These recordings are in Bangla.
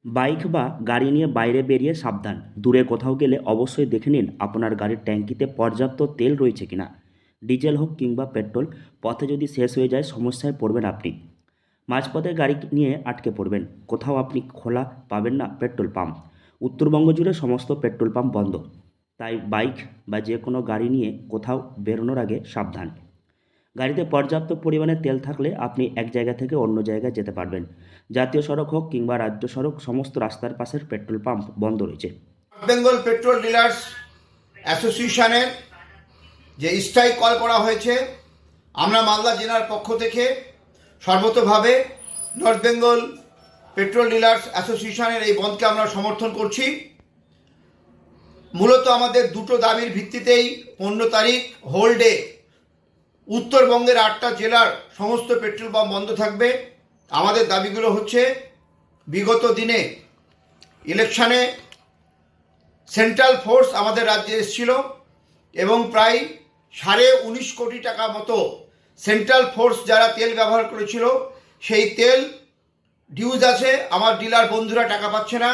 বাইক বা গাড়ি নিয়ে বাইরে বেরিয়ে সাবধান। দূরে কোথাও গেলে অবশ্যই দেখে নিন আপনার গাড়ির ট্যাঙ্কিতে পর্যাপ্ত তেল রয়েছে কিনা। ডিজেল হোক কিংবা পেট্রোল, পথে যদি শেষ হয়ে যায় সমস্যায় পড়বেন আপনি। মাঝপথে গাড়ি নিয়ে আটকে পড়বেন, কোথাও আপনি খোলা পাবেন না পেট্রোল পাম্প। উত্তরবঙ্গ জুড়ে সমস্ত পেট্রোল পাম্প বন্ধ, তাই বাইক বা যে কোনো গাড়ি নিয়ে কোথাও বেরোনোর আগে সাবধান। গাড়িতে পর্যাপ্ত পরিমাণে তেল থাকলে আপনি এক জায়গা থেকে অন্য জায়গায় যেতে পারবেন। জাতীয় সড়ক হোক কিংবা রাজ্য সড়ক, সমস্ত রাস্তার পাশের পেট্রোল পাম্প বন্ধ রয়েছে। বেঙ্গল পেট্রোল ডিলার্স অ্যাসোসিয়েশনের যে স্ট্রাইক কল করা হয়েছে, আমরা মালদা জেলার পক্ষ থেকে সর্বতভাবে নর্থ বেঙ্গল পেট্রোল ডিলার্স অ্যাসোসিয়েশনের এই বন্ধকে আমরা সমর্থন করছি। মূলত আমাদের দুটো দাবির ভিত্তিতেই 15 তারিখ হোল ডে উত্তরবঙ্গের 8টা জেলার সমস্ত পেট্রোল পাম্প বন্ধ থাকবে। আমাদের দাবিগুলো হচ্ছে, বিগত দিনে ইলেকশনে সেন্ট্রাল ফোর্স আমাদের রাজ্যে এসেছিল এবং প্রায় 19.5 কোটি টাকা মতো সেন্ট্রাল ফোর্স যারা তেল ব্যবহার করেছিল সেই তেল ডিউজ আছে, আমার ডিলার বন্ধুরা টাকা পাচ্ছে না।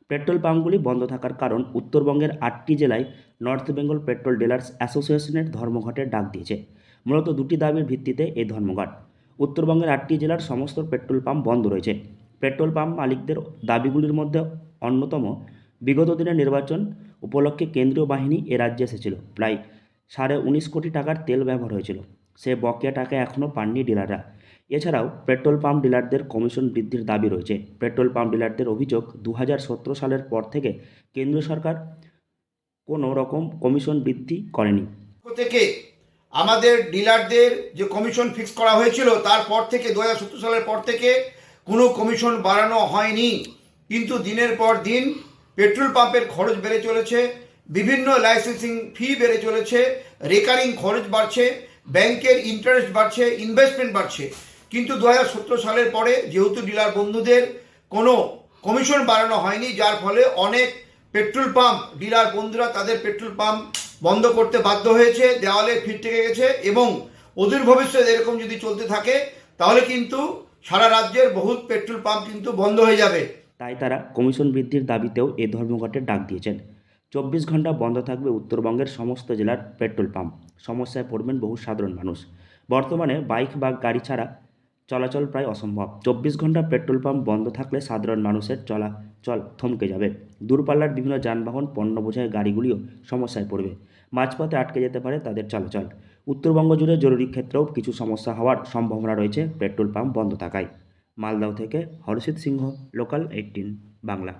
পেট্রোল পাম্পগুলি বন্ধ থাকার কারণ উত্তরবঙ্গের 8টি জেলায় নর্থ বেঙ্গল পেট্রোল ডিলার্স অ্যাসোসিয়েশনের ধর্মঘটের ডাক দিয়েছে। মূলত দুটি দাবির ভিত্তিতে এই ধর্মঘট। উত্তরবঙ্গের 8টি জেলার সমস্ত পেট্রোল পাম্প বন্ধ রয়েছে। পেট্রোল পাম্প মালিকদের দাবিগুলির মধ্যে অন্যতম, বিগত দিনের নির্বাচন উপলক্ষে কেন্দ্রীয় বাহিনী এ রাজ্যে এসেছিল। প্রায় 19.5 কোটি টাকার তেল ব্যবহার হয়েছিল, সে বকেয়া টাকা এখনও পাননি ডিলাররা। এছাড়াও পেট্রোল পাম্প ডিলারদের কমিশন বৃদ্ধির দাবি রয়েছে। পেট্রোল পাম্প ডিলারদের অভিযোগ, 2017 সালের পর থেকে কেন্দ্রীয় সরকার কোনো রকম কমিশন বৃদ্ধি করেনি। থেকে আমাদের ডিলারদের যে কমিশন ফিক্স করা হয়েছিল তারপর থেকে 2017 সালের পর থেকে কোনো কমিশন বাড়ানো হয়নি, কিন্তু দিনের পর দিন পেট্রোল পাম্পের খরচ বেড়ে চলেছে, বিভিন্ন লাইসেন্সিং ফি বেড়ে চলেছে, রেকারিং খরচ বাড়ছে, ব্যাংকের ইন্টারেস্ট বাড়ছে, ইনভেস্টমেন্ট বাড়ছে। কিন্তু 2017 সালের পরে যেহেতু ডিলার বন্ধুদের কোনো কমিশন বাড়ানো হয়নি, যার ফলে অনেক পেট্রোল পাম্প ডিলার বন্ধুরা তাদের পেট্রোল পাম্প বন্ধ করতে বাধ্য হয়েছে, দেওয়ালে ফিট থেকে গেছে এবং অদূর ভবিষ্যতে এরকম যদি চলতে থাকে তাহলে কিন্তু সারা রাজ্যের বহুত পেট্রোল পাম্প কিন্তু বন্ধ হয়ে যাবে। তাই তারা কমিশন বৃদ্ধির দাবিতেও এই ধর্মঘটের ডাক দিয়েছেন। 24 ঘন্টা বন্ধ থাকবে উত্তরবঙ্গের সমস্ত জেলার পেট্রোল পাম্প। সমস্যায় পড়বেন বহু সাধারণ মানুষ। বর্তমানে বাইক বা গাড়ি ছাড়া চলাচল প্রায় অসম্ভব। 24 ঘন্টা পেট্রোল পাম্প বন্ধ থাকলে সাধারণ মানুষের চলাচল থমকে যাবে। দূরপাল্লার বিভিন্ন যানবাহন, পণ্য বোঝাই গাড়িগুলিও সমস্যায় পড়বে। মাঝপথে আটকে যেতে পারে তাদের চলাচল। উত্তরবঙ্গ জুড়ে জরুরি ক্ষেত্রেও কিছু সমস্যা হওয়ার সম্ভাবনা রয়েছে পেট্রোল পাম্প বন্ধ থাকায়। মালদহ থেকে হরষিত সিংহ, লোকাল 18 বাংলা।